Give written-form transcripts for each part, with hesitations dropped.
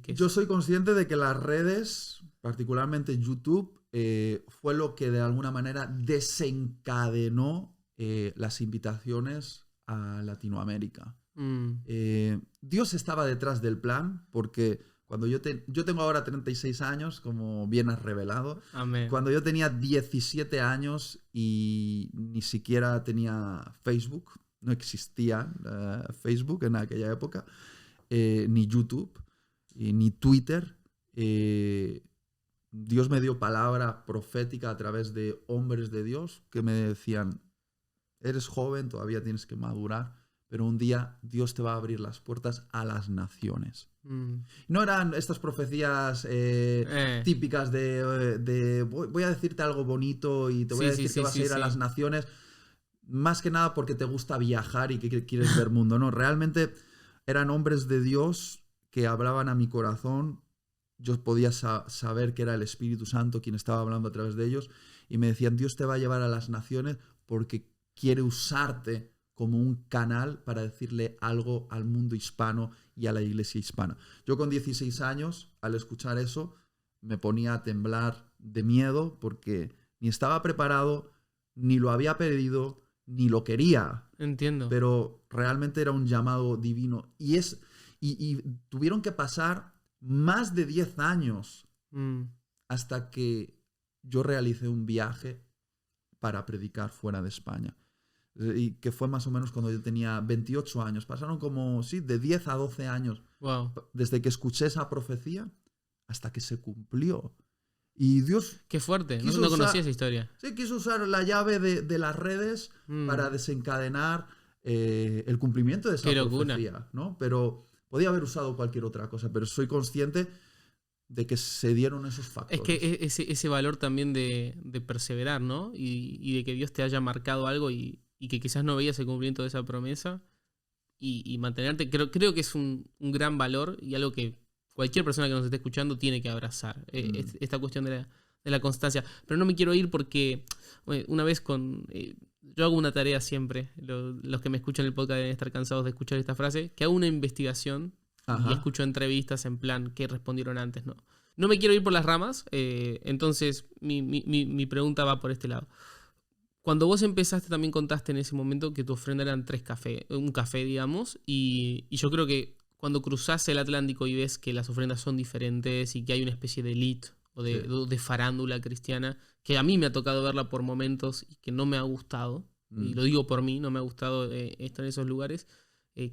¿Qué es? Yo soy consciente de que las redes, particularmente YouTube, fue lo que de alguna manera desencadenó las invitaciones a Latinoamérica. Dios estaba detrás del plan, porque cuando yo tengo ahora 36 años, como bien has revelado. Amén. Cuando yo tenía 17 años y ni siquiera tenía Facebook, no existía Facebook en aquella época, ni YouTube, ni Twitter. Dios me dio palabra profética a través de hombres de Dios que me decían: eres joven, todavía tienes que madurar, pero un día Dios te va a abrir las puertas a las naciones. No eran estas profecías típicas de voy a decirte algo bonito y te voy a decir que vas a ir a las naciones, más que nada porque te gusta viajar y que quieres ver mundo. No, realmente eran hombres de Dios que hablaban a mi corazón. Yo podía saber que era el Espíritu Santo quien estaba hablando a través de ellos, y me decían: Dios te va a llevar a las naciones porque quiere usarte como un canal para decirle algo al mundo hispano y a la iglesia hispana. Yo con 16 años, al escuchar eso, me ponía a temblar de miedo porque ni estaba preparado, ni lo había pedido, ni lo quería. Entiendo. Pero realmente era un llamado divino. Y tuvieron que pasar más de 10 años hasta que yo realicé un viaje para predicar fuera de España. Y que fue más o menos cuando yo tenía 28 años. Pasaron como, de 10 a 12 años. Wow. Desde que escuché esa profecía hasta que se cumplió. Y Dios... Qué fuerte, no conocía esa historia. Sí, quiso usar la llave de las redes para desencadenar el cumplimiento de esa profecía, ¿no? Pero podía haber usado cualquier otra cosa, pero soy consciente de que se dieron esos factores. Es que ese valor también de perseverar, ¿no? Y de que Dios te haya marcado algo y que quizás no veías el cumplimiento de esa promesa y mantenerte, creo que es un gran valor y algo que cualquier persona que nos esté escuchando tiene que abrazar, esta cuestión de la constancia. Pero no me quiero ir porque una vez yo hago una tarea siempre, los que me escuchan el podcast deben estar cansados de escuchar esta frase, que hago una investigación. Ajá. Y escucho entrevistas en plan qué respondieron antes, ¿no? No me quiero ir por las ramas, entonces mi pregunta va por este lado. Cuando vos empezaste también contaste en ese momento que tu ofrenda eran un café, digamos, y yo creo que cuando cruzás el Atlántico y ves que las ofrendas son diferentes y que hay una especie de elite o de farándula cristiana, que a mí me ha tocado verla por momentos y que no me ha gustado, y lo digo por mí, no me ha gustado estar en esos lugares.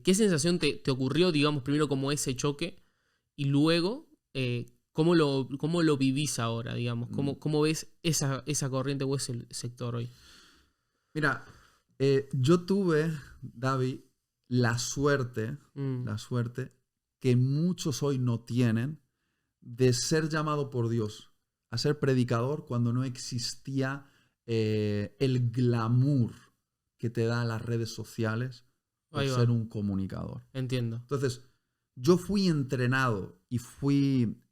¿Qué sensación te ocurrió, digamos, primero como ese choque y luego cómo lo vivís ahora, digamos? ¿Cómo ves esa corriente o ese sector hoy? Mira, yo tuve, David, la suerte que muchos hoy no tienen de ser llamado por Dios a ser predicador cuando no existía el glamour que te da las redes sociales por ser un comunicador. Entiendo. Entonces, yo fui entrenado y fui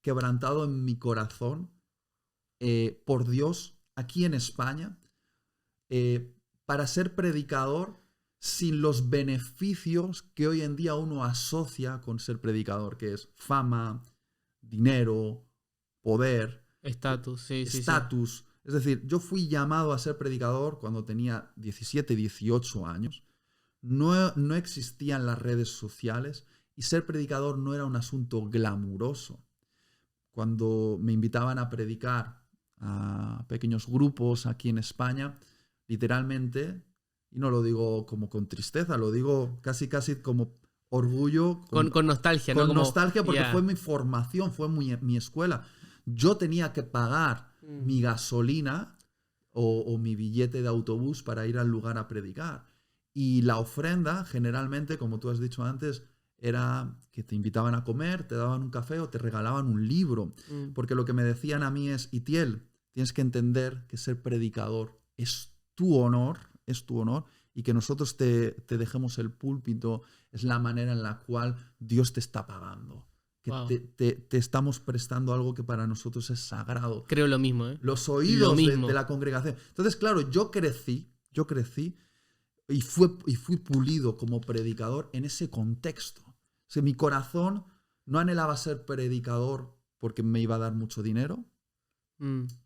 quebrantado en mi corazón por Dios aquí en España para ser predicador sin los beneficios que hoy en día uno asocia con ser predicador, que es fama, dinero, poder, estatus. Estatus. Es decir, yo fui llamado a ser predicador cuando tenía 17, 18 años. No existían las redes sociales y ser predicador no era un asunto glamuroso. Cuando me invitaban a predicar a pequeños grupos aquí en España, literalmente, y no lo digo como con tristeza, lo digo casi como orgullo. Con nostalgia, ¿no? Con como, nostalgia porque fue mi formación, fue mi escuela. Yo tenía que pagar mi gasolina o mi billete de autobús para ir al lugar a predicar. Y la ofrenda, generalmente, como tú has dicho antes, era que te invitaban a comer, te daban un café o te regalaban un libro. Porque lo que me decían a mí es: Itiel, tienes que entender que ser predicador es tu honor, y que nosotros te dejemos el púlpito es la manera en la cual Dios te está pagando. Que te estamos prestando algo que para nosotros es sagrado. Creo lo mismo, Los oídos de la congregación. Entonces, claro, yo crecí y fui pulido como predicador en ese contexto. O sea, mi corazón no anhelaba ser predicador porque me iba a dar mucho dinero,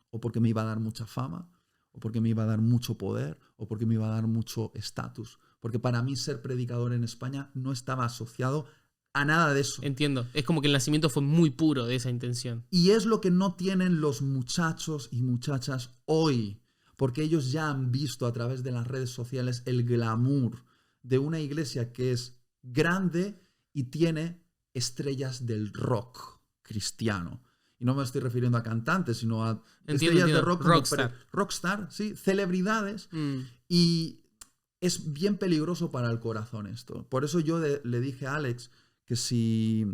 o porque me iba a dar mucha fama, o porque me iba a dar mucho poder, o porque me iba a dar mucho estatus. Porque para mí ser predicador en España no estaba asociado a nada de eso. Entiendo. Es como que el nacimiento fue muy puro de esa intención. Y es lo que no tienen los muchachos y muchachas hoy, porque ellos ya han visto a través de las redes sociales el glamour de una iglesia que es grande y tiene estrellas del rock cristiano. Y no me estoy refiriendo a cantantes, sino a estrellas de rock como rockstar, ¿sí? Celebridades. Y es bien peligroso para el corazón esto. Por eso yo le dije a Alex que si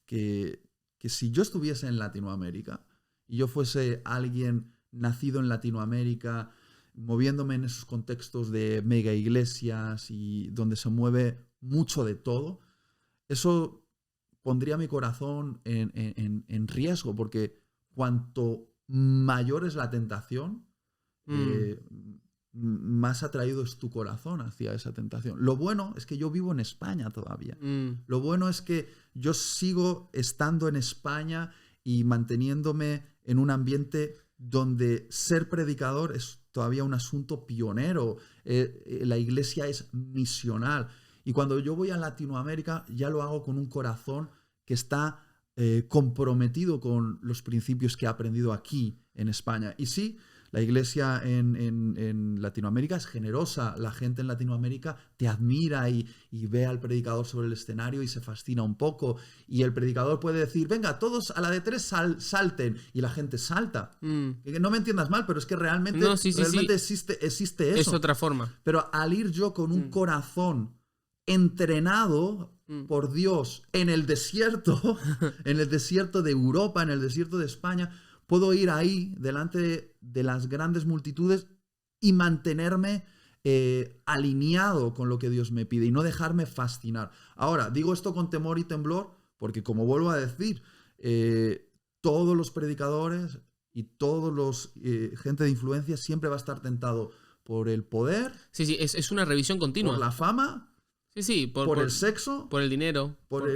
yo estuviese en Latinoamérica y yo fuese alguien nacido en Latinoamérica, moviéndome en esos contextos de mega iglesias y donde se mueve mucho de todo, eso pondría mi corazón en riesgo, porque cuanto mayor es la tentación, más atraído es tu corazón hacia esa tentación. Lo bueno es que yo vivo en España todavía. Lo bueno es que yo sigo estando en España y manteniéndome en un ambiente donde ser predicador es todavía un asunto pionero. La iglesia es misional. Y cuando yo voy a Latinoamérica ya lo hago con un corazón que está comprometido con los principios que he aprendido aquí en España. Y sí, la iglesia en Latinoamérica es generosa. La gente en Latinoamérica te admira y ve al predicador sobre el escenario y se fascina un poco. Y el predicador puede decir, venga, todos a la de 3 salten. Y la gente salta. Que no me entiendas mal, pero es que realmente existe eso. Es otra forma. Pero al ir yo con un corazón entrenado por Dios en el desierto, en el desierto de Europa, en el desierto de España, puedo ir ahí delante de las grandes multitudes y mantenerme alineado con lo que Dios me pide y no dejarme fascinar. Ahora, digo esto con temor y temblor porque, como vuelvo a decir, todos los predicadores y todos los gente de influencia siempre va a estar tentado por el poder. Sí, es una revisión continua. Por la fama. Sí, por el sexo. Por el dinero. Por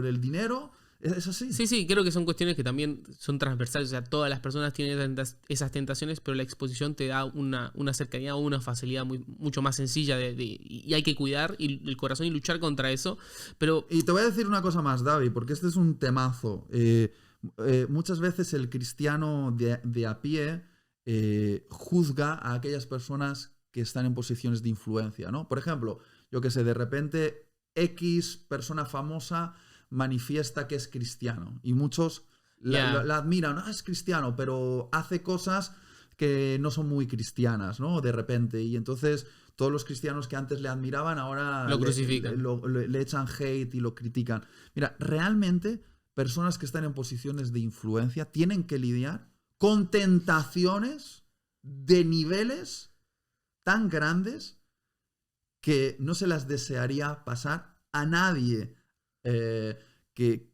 el dinero. ¿Es así? Sí, creo que son cuestiones que también son transversales. O sea, todas las personas tienen esas tentaciones, pero la exposición te da una cercanía o una facilidad mucho más sencilla y hay que cuidar el corazón y luchar contra eso. Pero... Y te voy a decir una cosa más, David, porque este es un temazo. Muchas veces el cristiano de a pie juzga a aquellas personas que están en posiciones de influencia, ¿no? Por ejemplo, yo que sé, de repente X persona famosa manifiesta que es cristiano y muchos la admiran, es cristiano, pero hace cosas que no son muy cristianas, ¿no? De repente, y entonces todos los cristianos que antes le admiraban ahora lo crucifican, le echan hate y lo critican. Mira, realmente personas que están en posiciones de influencia tienen que lidiar con tentaciones de niveles tan grandes que no se las desearía pasar a nadie que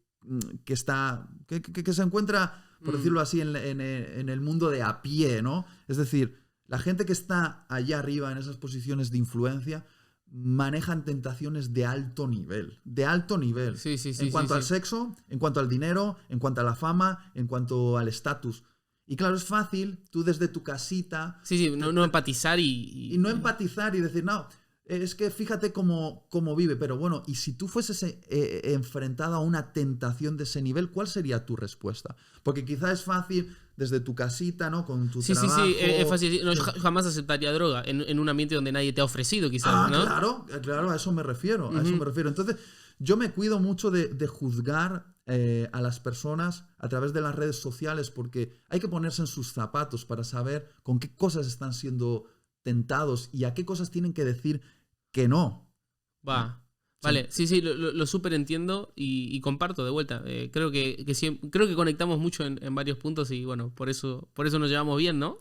se encuentra, por decirlo así, en el mundo de a pie, ¿no? Es decir, la gente que está allá arriba en esas posiciones de influencia manejan tentaciones de alto nivel. De alto nivel. Sí, en cuanto al sexo, en cuanto al dinero, en cuanto a la fama, en cuanto al estatus. Y claro, es fácil, tú desde tu casita... no empatizar y no empatizar y decir, no... Es que fíjate cómo vive, pero bueno, y si tú fueses enfrentado a una tentación de ese nivel, ¿cuál sería tu respuesta? Porque quizá es fácil desde tu casita, ¿no? Con tu trabajo. Sí, es fácil. No, yo jamás aceptaría droga en un ambiente donde nadie te ha ofrecido, quizás, ¿no? Claro, a eso me refiero, Entonces, yo me cuido mucho de juzgar a las personas a través de las redes sociales porque hay que ponerse en sus zapatos para saber con qué cosas están siendo tentados y a qué cosas tienen que decir que no. Vale, sí, lo súper entiendo y comparto de vuelta. Creo que conectamos mucho en varios puntos y bueno, por eso nos llevamos bien, ¿no?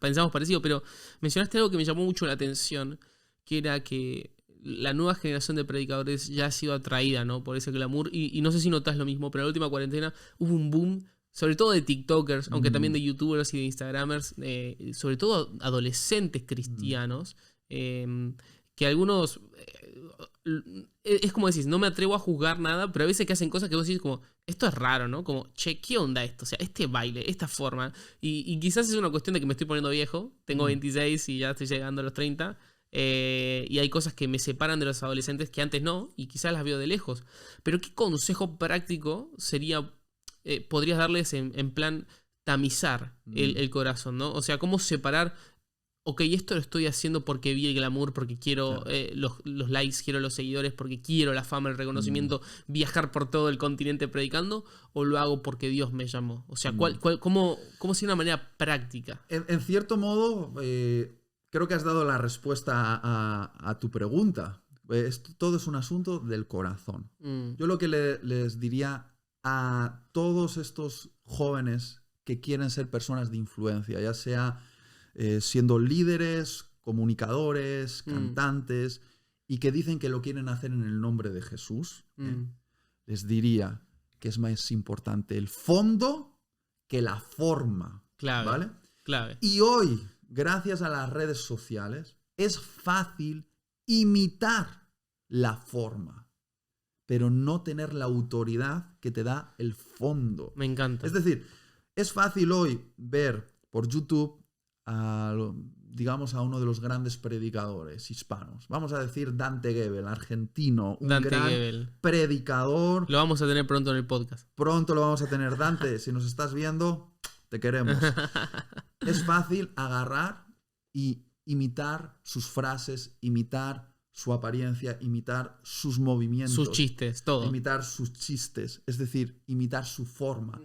Pensamos parecido, pero mencionaste algo que me llamó mucho la atención, que era que la nueva generación de predicadores ya ha sido atraída, ¿no? Por ese glamour y no sé si notas lo mismo, pero en la última cuarentena hubo un boom, sobre todo de TikTokers, aunque también de YouTubers y de Instagramers, sobre todo adolescentes cristianos, que algunos Es como decís, no me atrevo a juzgar nada, pero a veces que hacen cosas que vos decís como, esto es raro, ¿no? Como, che, ¿qué onda esto? O sea, este baile, esta forma. Y quizás es una cuestión de que me estoy poniendo viejo. Tengo 26 y ya estoy llegando a los 30. Y hay cosas que me separan de los adolescentes que antes no, y quizás las veo de lejos. Pero ¿qué consejo práctico sería, podrías darles en plan tamizar el corazón, ¿no? O sea, cómo separar, ok, esto lo estoy haciendo porque vi el glamour, porque quiero Claro. los likes, quiero los seguidores, porque quiero la fama, el reconocimiento, viajar por todo el continente predicando, o lo hago porque Dios me llamó. O sea, ¿cómo sería una manera práctica? En cierto modo, creo que has dado la respuesta a tu pregunta. Todo es un asunto del corazón. Yo lo que les diría a todos estos jóvenes que quieren ser personas de influencia, ya sea siendo líderes, comunicadores, cantantes, y que dicen que lo quieren hacer en el nombre de Jesús, les diría que es más importante el fondo que la forma. Clave. ¿Vale? Clave. Y hoy, gracias a las redes sociales, es fácil imitar la forma, pero no tener la autoridad que te da el fondo. Me encanta. Es decir, es fácil hoy ver por YouTube digamos a uno de los grandes predicadores hispanos. Vamos a decir Dante Gebel, argentino, un Dante gran Gebel. predicador. Lo vamos a tener pronto en el podcast. Pronto lo vamos a tener. Dante, si nos estás viendo, te queremos. Es fácil agarrar y imitar sus frases, imitar su apariencia, imitar sus movimientos. Sus chistes, todo. Imitar sus chistes, es decir, imitar su forma.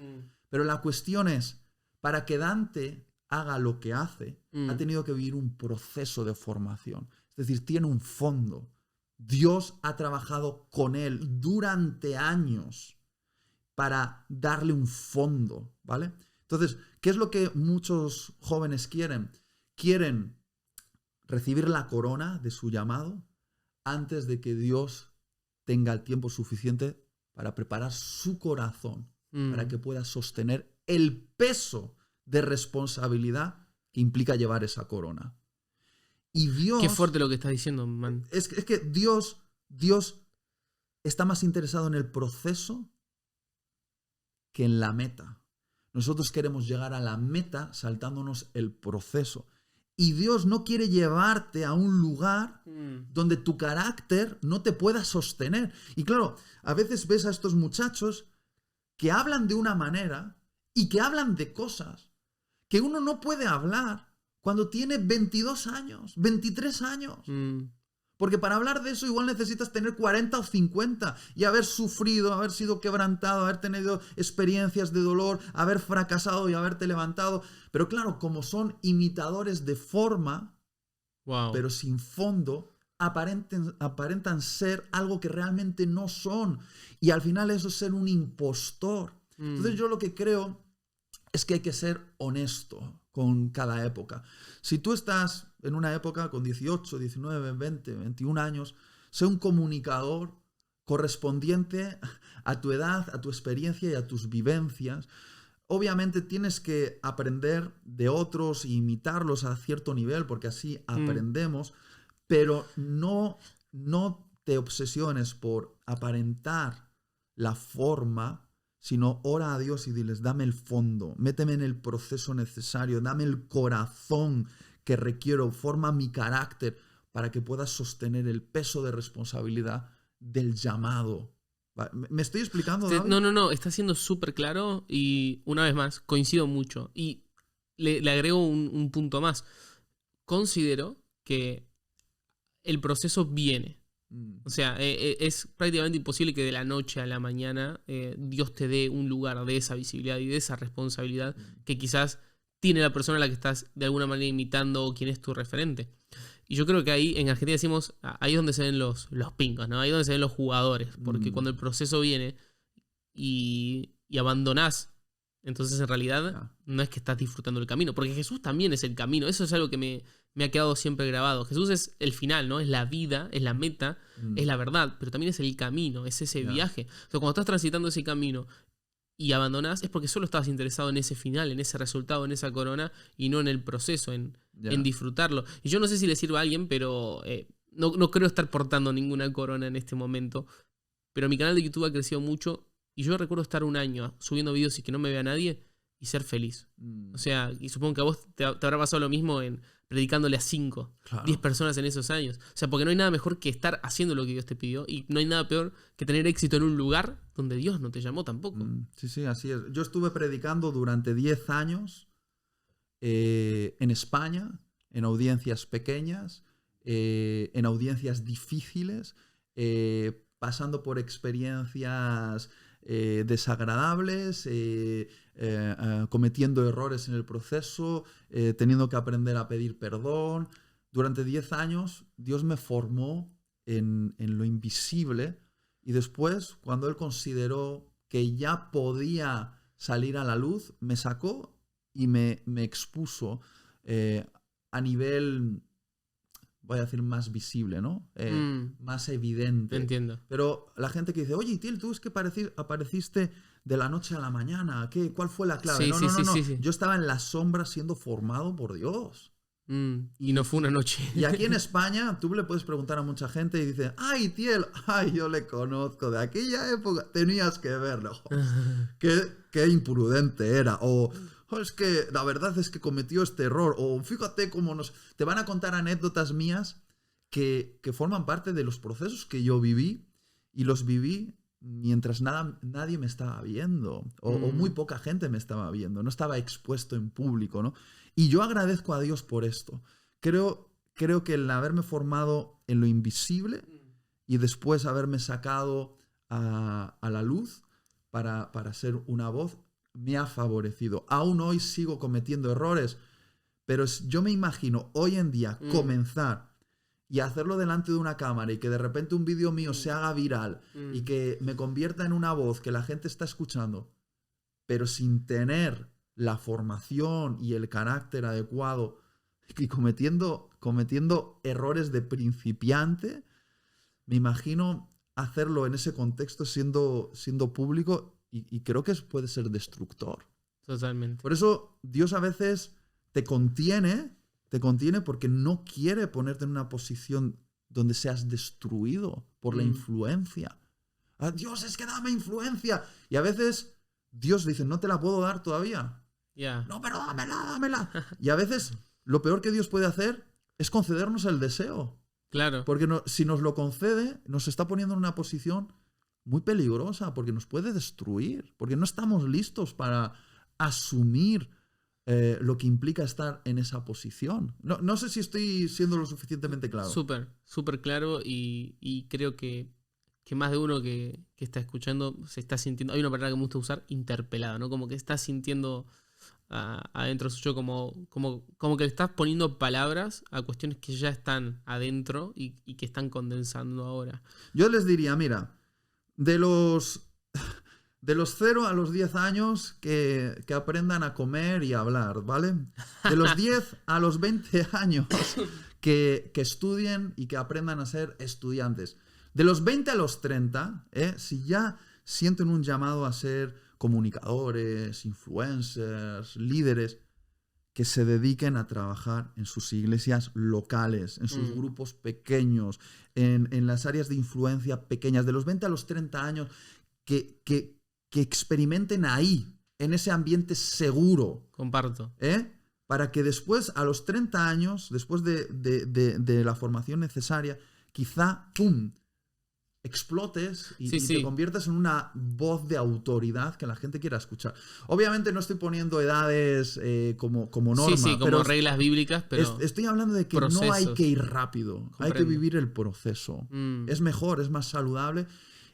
Pero la cuestión es, para que Dante haga lo que hace, ha tenido que vivir un proceso de formación. Es decir, tiene un fondo. Dios ha trabajado con él durante años para darle un fondo, ¿vale? Entonces, ¿qué es lo que muchos jóvenes quieren? Quieren recibir la corona de su llamado antes de que Dios tenga el tiempo suficiente para preparar su corazón, para que pueda sostener el peso de responsabilidad que implica llevar esa corona. Y Dios... Qué fuerte lo que estás diciendo, man. Es que Dios está más interesado en el proceso que en la meta. Nosotros queremos llegar a la meta saltándonos el proceso. Y Dios no quiere llevarte a un lugar donde tu carácter no te pueda sostener. Y claro, a veces ves a estos muchachos que hablan de una manera y que hablan de cosas que uno no puede hablar cuando tiene 22 años, 23 años. Porque para hablar de eso igual necesitas tener 40 o 50 y haber sufrido, haber sido quebrantado, haber tenido experiencias de dolor, haber fracasado y haberte levantado. Pero claro, como son imitadores de forma, pero sin fondo, aparentan ser algo que realmente no son. Y al final eso es ser un impostor. Entonces yo lo que creo es que hay que ser honesto con cada época. Si tú estás en una época con 18, 19, 20, 21 años, sé un comunicador correspondiente a tu edad, a tu experiencia y a tus vivencias. Obviamente tienes que aprender de otros e imitarlos a cierto nivel, porque así aprendemos, pero no te obsesiones por aparentar la forma, sino ora a Dios y diles, dame el fondo, méteme en el proceso necesario, dame el corazón que requiero, forma mi carácter para que pueda sostener el peso de responsabilidad del llamado. ¿Me estoy explicando, David? No, está siendo súper claro y una vez más, coincido mucho. Y le agrego un punto más. Considero que el proceso viene. O sea, es prácticamente imposible que de la noche a la mañana Dios te dé un lugar de esa visibilidad y de esa responsabilidad que quizás tiene la persona a la que estás de alguna manera imitando o quien es tu referente. Y yo creo que ahí en Argentina decimos, ahí es donde se ven los pingos, ¿no? Ahí es donde se ven los jugadores, porque cuando el proceso viene y abandonás, entonces en realidad no es que estás disfrutando el camino, porque Jesús también es el camino. Eso es algo que me ha quedado siempre grabado. Jesús es el final, ¿no? Es la vida, es la meta, es la verdad, pero también es el camino, es ese viaje. O sea, cuando estás transitando ese camino y abandonás, es porque solo estabas interesado en ese final, en ese resultado, en esa corona, y no en el proceso, en disfrutarlo. Y yo no sé si le sirve a alguien, pero no creo estar portando ninguna corona en este momento, pero mi canal de YouTube ha crecido mucho y yo recuerdo estar un año subiendo videos y que no me vea nadie y ser feliz. O sea, y supongo que a vos te habrá pasado lo mismo en predicándole a 5, Claro. 10 personas en esos años. O sea, porque no hay nada mejor que estar haciendo lo que Dios te pidió y no hay nada peor que tener éxito en un lugar donde Dios no te llamó tampoco. Sí, así es. Yo estuve predicando durante 10 años en España, en audiencias pequeñas, en audiencias difíciles, pasando por experiencias desagradables, cometiendo errores en el proceso, teniendo que aprender a pedir perdón. Durante 10 años Dios me formó en lo invisible y después, cuando Él consideró que ya podía salir a la luz, me sacó y me expuso a nivel, voy a decir, más visible, ¿no? Más evidente. Entiendo. Pero la gente que dice, oye, Itiel, tú es que apareciste de la noche a la mañana, ¿cuál fue la clave? Sí, No. sí. Yo estaba en la sombra siendo formado por Dios. Y no fue una noche. Y aquí en España tú le puedes preguntar a mucha gente y dice, ay, Itiel, ay, yo le conozco de aquella época, tenías que verlo. Qué imprudente era. O es que la verdad es que cometió este error. O fíjate cómo te van a contar anécdotas mías que forman parte de los procesos que yo viví y los viví mientras nadie me estaba viendo o muy poca gente me estaba viendo, no estaba expuesto en público, ¿no? Y yo agradezco a Dios por esto. Creo que el haberme formado en lo invisible y después haberme sacado a la luz para ser una voz me ha favorecido. Aún hoy sigo cometiendo errores, pero yo me imagino hoy en día comenzar y hacerlo delante de una cámara y que de repente un vídeo mío se haga viral y que me convierta en una voz que la gente está escuchando, pero sin tener la formación y el carácter adecuado y cometiendo errores de principiante, me imagino hacerlo en ese contexto siendo público y creo que puede ser destructor. Totalmente. Por eso Dios a veces te contiene porque no quiere ponerte en una posición donde seas destruido por la influencia. Dios, es que dame influencia. Y a veces Dios dice, no te la puedo dar todavía. Yeah. No, pero dámela. Y a veces lo peor que Dios puede hacer es concedernos el deseo. Claro. Porque si nos lo concede, nos está poniendo en una posición muy peligrosa, porque nos puede destruir, porque no estamos listos para asumir lo que implica estar en esa posición. No sé si estoy siendo lo suficientemente claro. Súper claro y creo que más de uno que está escuchando se está sintiendo, hay una palabra que me gusta usar, interpelado, ¿no? Como que está sintiendo adentro suyo como que le estás poniendo palabras a cuestiones que ya están adentro y que están condensando ahora. Yo les diría, mira, de los 0 a los 10 años que aprendan a comer y a hablar, ¿vale? De los 10 a los 20 años que estudien y que aprendan a ser estudiantes. De los 20 a los 30, si ya sienten un llamado a ser comunicadores, influencers, líderes, que se dediquen a trabajar en sus iglesias locales, en sus grupos pequeños, en las áreas de influencia pequeñas. De los 20 a los 30 años, que experimenten ahí, en ese ambiente seguro. Comparto. Para que después, a los 30 años, después de la formación necesaria, quizá, ¡pum!, explotes y te conviertas en una voz de autoridad que la gente quiera escuchar. Obviamente no estoy poniendo edades como norma. Como pero reglas bíblicas, pero estoy hablando de que procesos. No hay que ir rápido. Comprendo. Hay que vivir el proceso. Es mejor, es más saludable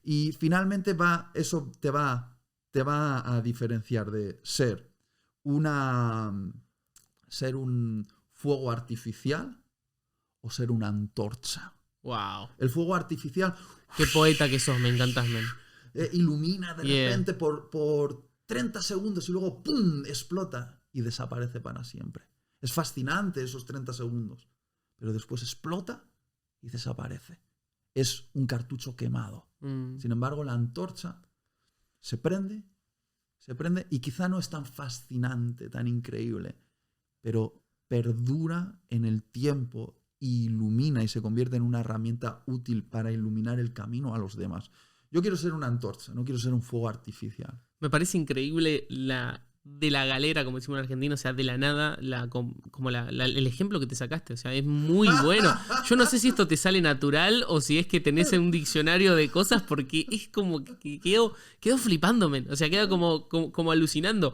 y finalmente eso te va a diferenciar de ser un fuego artificial o ser una antorcha. Wow. El fuego artificial. Qué poeta que sos, me encantas, men. Ilumina de repente por 30 segundos y luego ¡pum!, explota y desaparece para siempre. Es fascinante esos 30 segundos. Pero después explota y desaparece. Es un cartucho quemado. Sin embargo, la antorcha se prende y quizá no es tan fascinante, tan increíble, pero perdura en el tiempo y ilumina y se convierte en una herramienta útil para iluminar el camino a los demás. Yo quiero ser una antorcha, no quiero ser un fuego artificial. Me parece increíble de la galera, como decimos en Argentina, o sea, de la nada, el ejemplo que te sacaste, o sea, es muy bueno. Yo no sé si esto te sale natural o si es que tenés un diccionario de cosas, porque es como que quedo flipándome, o sea, queda como alucinando.